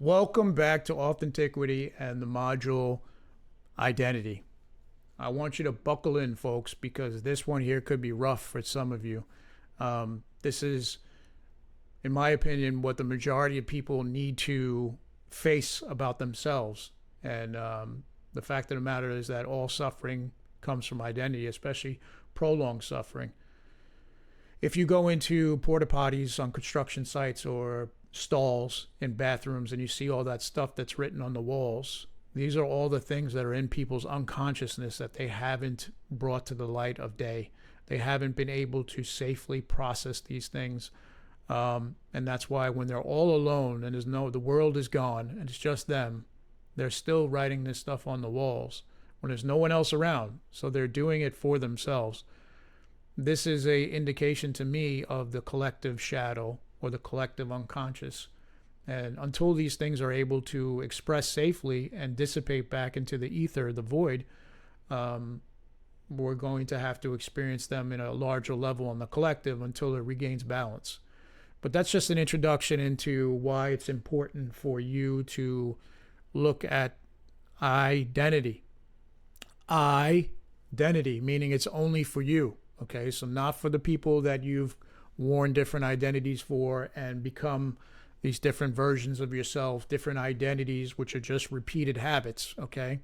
Welcome back to Authenticity and the module Identity. I want you to buckle in, folks, because this one here could be rough for some of you. This is, in my opinion, what the majority of people need to face about themselves. And the fact of the matter is that all suffering comes from identity, especially prolonged suffering. If you go into porta potties on construction sites or stalls in bathrooms and you see all that stuff that's written on the walls, these are all the things that are in people's unconsciousness that they haven't brought to the light of day. They haven't been able to safely process these things. And that's why when they're all alone and the world is gone and it's just them, they're still writing this stuff on the walls when there's no one else around. So they're doing it for themselves. This is a indication to me of the collective shadow or the collective unconscious. And until these things are able to express safely and dissipate back into the ether, the void, we're going to have to experience them in a larger level on the collective until it regains balance. But that's just an introduction into why it's important for you to look at identity. Identity, meaning it's only for you. Okay, so not for the people that you've worn different identities for and become these different versions of yourself, different identities, which are just repeated habits. Okay,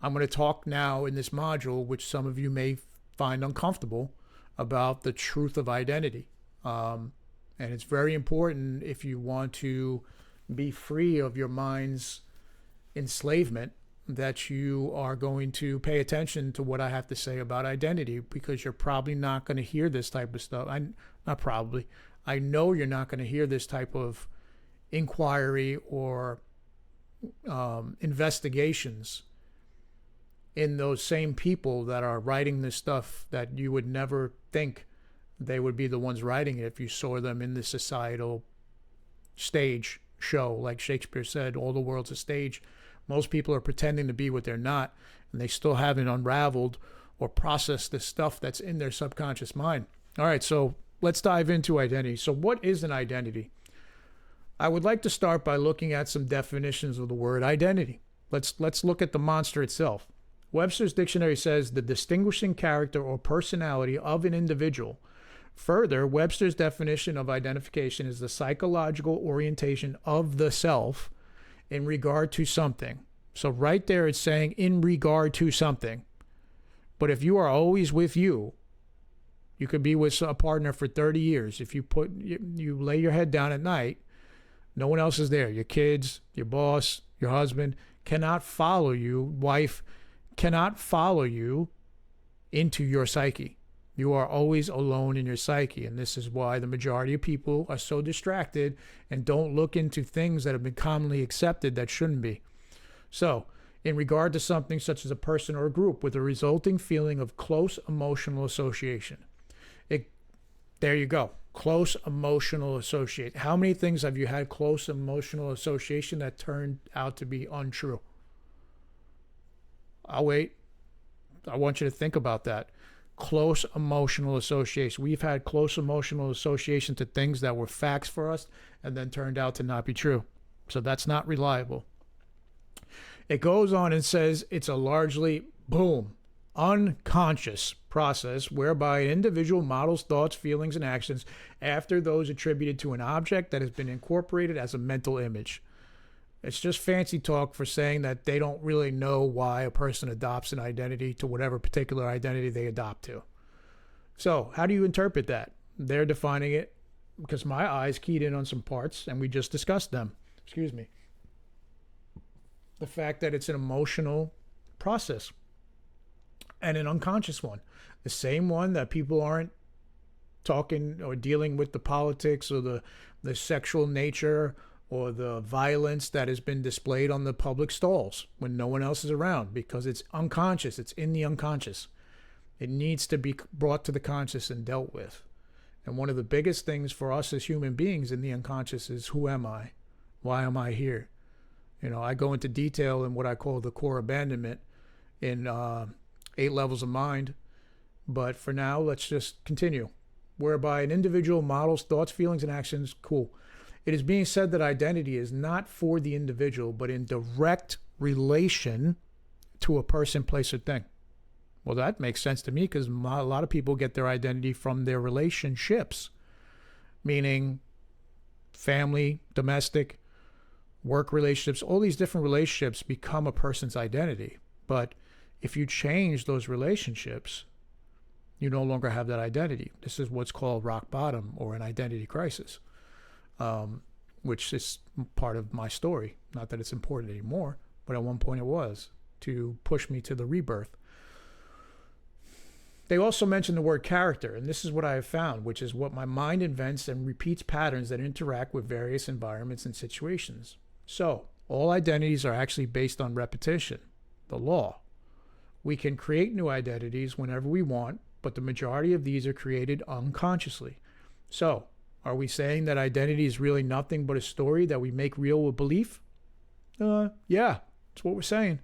I'm going to talk now in this module, which some of you may find uncomfortable, about the truth of identity. And it's very important if you want to be free of your mind's enslavement, that you are going to pay attention to what I have to say about identity, because you're probably not going to hear this type of stuff. I know you're not going to hear this type of inquiry or investigations in those same people that are writing this stuff that you would never think they would be the ones writing it if you saw them in the societal stage show. Like Shakespeare said, all the world's a stage. Most people are pretending to be what they're not, and they still haven't unraveled or processed the stuff that's in their subconscious mind. All right, so let's dive into identity. So what is an identity? I would like to start by looking at some definitions of the word identity. Let's look at the monster itself. Webster's dictionary says the distinguishing character or personality of an individual. Further, Webster's definition of identification is the psychological orientation of the self in regard to something. So right there it's saying in regard to something. But if you are always with you could be with a partner for 30 years. If you lay your head down at night, no one else is there. Your kids, your boss, your husband cannot follow you. Wife cannot follow you into your psyche. You are always alone in your psyche. And this is why the majority of people are so distracted and don't look into things that have been commonly accepted that shouldn't be. So, in regard to something such as a person or a group, with a resulting feeling of close emotional association. There you go. Close emotional association. How many things have you had close emotional association that turned out to be untrue? I'll wait. I want you to think about that. Close emotional association. We've had close emotional association to things that were facts for us and then turned out to not be true. So that's not reliable. It goes on and says it's a largely, unconscious process whereby an individual models thoughts, feelings, and actions after those attributed to an object that has been incorporated as a mental image. It's just fancy talk for saying that they don't really know why a person adopts an identity to whatever particular identity they adopt to. So how do you interpret that? They're defining it because my eyes keyed in on some parts and we just discussed them. Excuse me. The fact that it's an emotional process and an unconscious one. The same one that people aren't talking or dealing with the politics or the sexual nature or the violence that has been displayed on the public stalls when no one else is around, because it's unconscious. It's in the unconscious. It needs to be brought to the conscious and dealt with. And one of the biggest things for us as human beings in the unconscious is, who am I? Why am I here? I go into detail in what I call the core abandonment in 8 levels of mind. But for now, let's just continue. Whereby an individual models thoughts, feelings, and actions. Cool. It is being said that identity is not for the individual, but in direct relation to a person, place, or thing. Well, that makes sense to me because a lot of people get their identity from their relationships, meaning family, domestic, work relationships. All these different relationships become a person's identity. But if you change those relationships, you no longer have that identity. This is what's called rock bottom or an identity crisis, which is part of my story. Not that it's important anymore, but at one point it was, to push me to the rebirth. They also mention the word character, and this is what I have found, which is what my mind invents and repeats patterns that interact with various environments and situations. So, all identities are actually based on repetition, the law. We can create new identities whenever we want, but the majority of these are created unconsciously. So, are we saying that identity is really nothing but a story that we make real with belief? Yeah, that's what we're saying.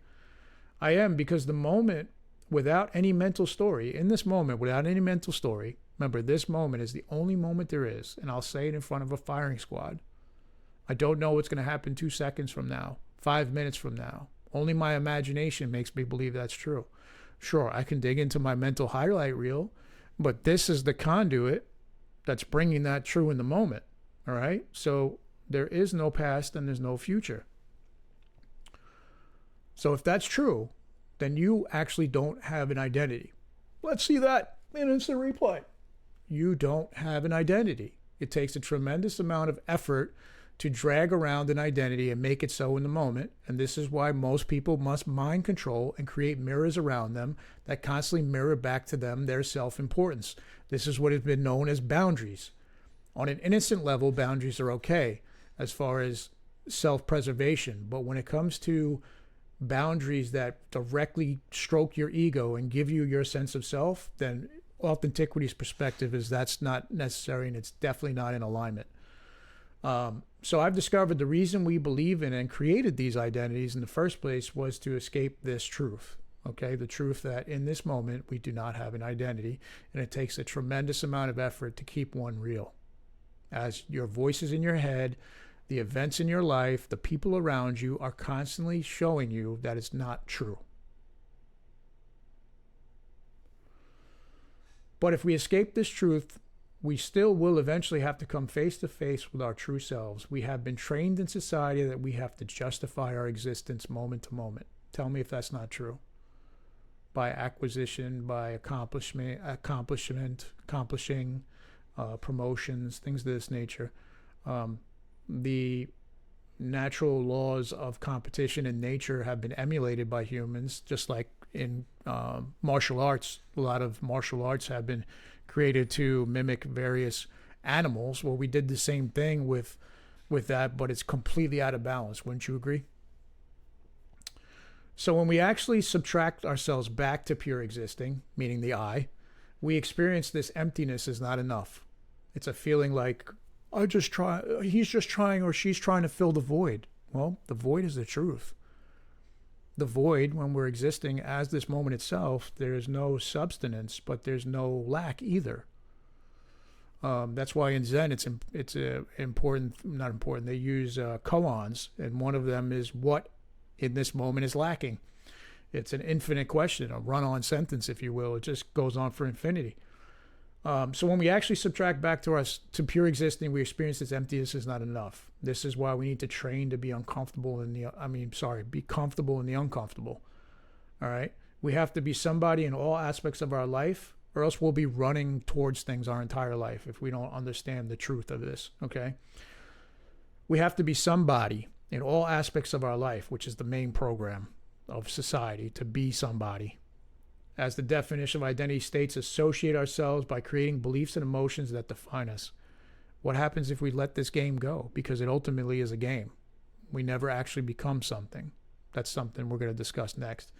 I am, because the moment without any mental story, in this moment without any mental story, remember, this moment is the only moment there is, and I'll say it in front of a firing squad. I don't know what's going to happen 2 seconds from now, 5 minutes from now. Only my imagination makes me believe that's true. Sure, I can dig into my mental highlight reel, but this is the conduit that's bringing that true in the moment. All right? So there is no past and there's no future. So if that's true, then you actually don't have an identity. Let's see that in instant replay. You don't have an identity. It takes a tremendous amount of effort to drag around an identity and make it so in the moment. And this is why most people must mind control and create mirrors around them that constantly mirror back to them their self-importance. This is what has been known as boundaries. On an innocent level, boundaries are okay as far as self-preservation. But when it comes to boundaries that directly stroke your ego and give you your sense of self, then Authentiquity's perspective is that's not necessary, and it's definitely not in alignment. So I've discovered the reason we believe in and created these identities in the first place was to escape this truth. Okay, the truth that in this moment we do not have an identity, and it takes a tremendous amount of effort to keep one real. As your voices in your head, the events in your life, the people around you are constantly showing you that it's not true. But if we escape this truth, we still will eventually have to come face to face with our true selves. We have been trained in society that we have to justify our existence moment to moment. Tell me if that's not true. By acquisition, by accomplishing, promotions, things of this nature. The natural laws of competition in nature have been emulated by humans, just like in martial arts. A lot of martial arts have been created to mimic various animals. Well, we did the same thing with that, but it's completely out of balance. Wouldn't you agree? So when we actually subtract ourselves back to pure existing, meaning the I, we experience this emptiness is not enough. It's a feeling like, he's just trying or she's trying to fill the void. Well, the void is the truth. The void, when we're existing as this moment itself, there's no substance, but there's no lack either. That's why in Zen it's important, not important, they use koans, and one of them is what in this moment is lacking. It's an infinite question, a run-on sentence, if you will. It just goes on for infinity. So when we actually subtract back to pure existing, we experience this emptiness is not enough. This is why we need to train to be comfortable in the uncomfortable. All right. We have to be somebody in all aspects of our life, or else we'll be running towards things our entire life if we don't understand the truth of this. Okay. We have to be somebody in all aspects of our life, which is the main program of society, to be somebody. As the definition of identity states, associate ourselves by creating beliefs and emotions that define us. What happens if we let this game go? Because it ultimately is a game. We never actually become something. That's something we're going to discuss next.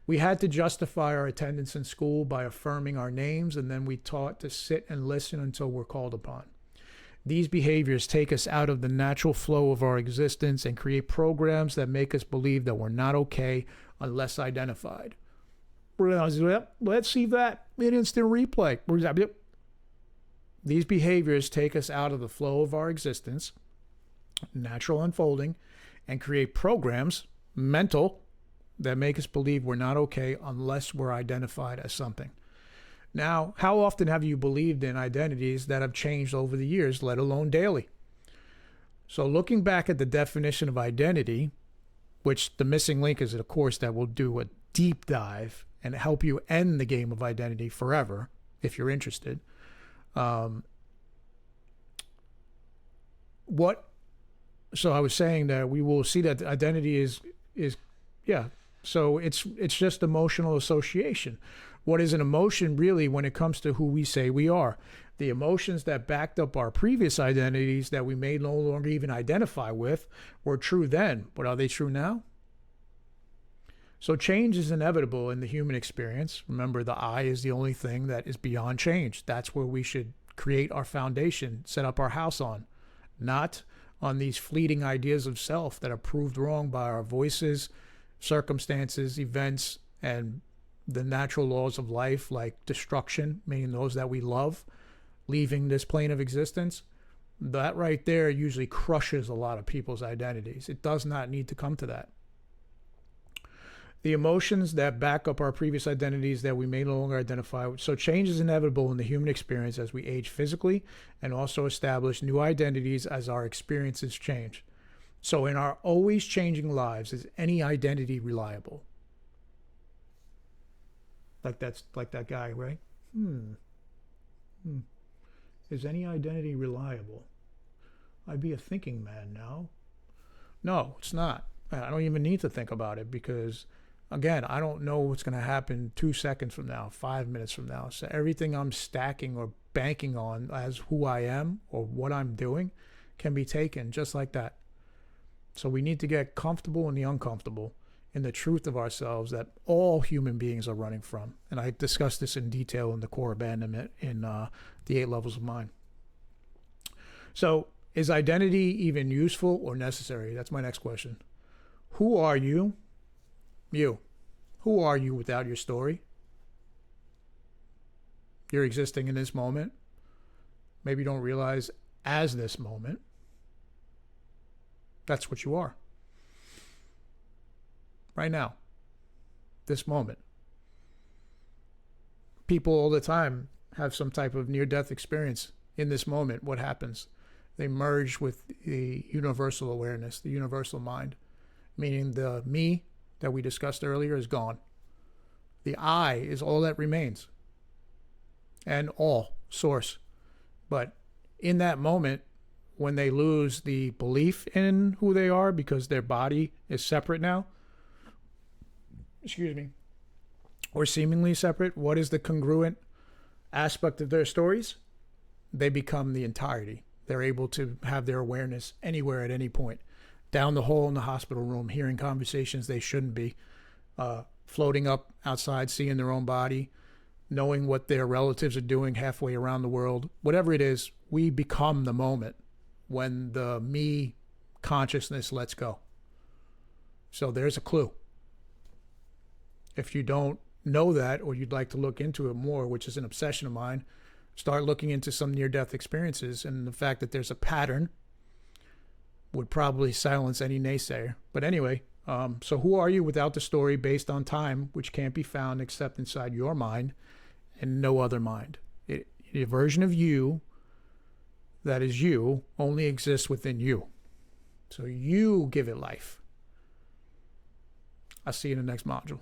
We had to justify our attendance in school by affirming our names, and then we taught to sit and listen until we're called upon. These behaviors take us out of the natural flow of our existence and create programs that make us believe that we're not okay unless identified. Let's see that in instant replay. These behaviors take us out of the flow of our existence natural unfolding, and create programs, mental, that make us believe we're not okay unless we're identified as something. Now, how often have you believed in identities that have changed over the years, let alone daily? So looking back at the definition of identity, which the missing link is a course that will do a deep dive and help you end the game of identity forever, if you're interested. So I was saying that we will see that identity is yeah. So it's just emotional association. What is an emotion really when it comes to who we say we are? The emotions that backed up our previous identities that we may no longer even identify with were true then, but are they true now? So change is inevitable in the human experience. Remember, the I is the only thing that is beyond change. That's where we should create our foundation, set up our house on, not on these fleeting ideas of self that are proved wrong by our voices, circumstances, events, and the natural laws of life, like destruction, meaning those that we love, leaving this plane of existence. That right there usually crushes a lot of people's identities. It does not need to come to that. The emotions that back up our previous identities that we may no longer identify with. So change is inevitable in the human experience as we age physically and also establish new identities as our experiences change. So in our always changing lives, is any identity reliable? Like that guy, right? Is any identity reliable? I'd be a thinking man now. No, it's not. I don't even need to think about it because, again, I don't know what's going to happen 2 seconds from now, 5 minutes from now. So everything I'm stacking or banking on as who I am or what I'm doing can be taken just like that. So we need to get comfortable in the uncomfortable, in the truth of ourselves that all human beings are running from. And I discussed this in detail in the Core Abandonment in the 8 Levels of Mind. So is identity even useful or necessary? That's my next question. Who are you? You. Who are you without your story? You're existing in this moment. Maybe you don't realize as this moment. That's what you are. Right now. This moment. People all the time have some type of near-death experience in this moment. What happens? They merge with the universal awareness, the universal mind, meaning the me that we discussed earlier is gone. The I is all that remains and all source. But in that moment, when they lose the belief in who they are because their body is separate now, or seemingly separate, what is the congruent aspect of their stories? They become the entirety. They're able to have their awareness anywhere at any point. Down the hall in the hospital room, hearing conversations they shouldn't be, floating up outside, seeing their own body, knowing what their relatives are doing halfway around the world. Whatever it is, we become the moment when the me consciousness lets go. So there's a clue. If you don't know that, or you'd like to look into it more, which is an obsession of mine, start looking into some near-death experiences, and the fact that there's a pattern would probably silence any naysayer. But anyway, so who are you without the story based on time, which can't be found except inside your mind and no other mind? The version of you that is you only exists within you. So you give it life. I'll see you in the next module.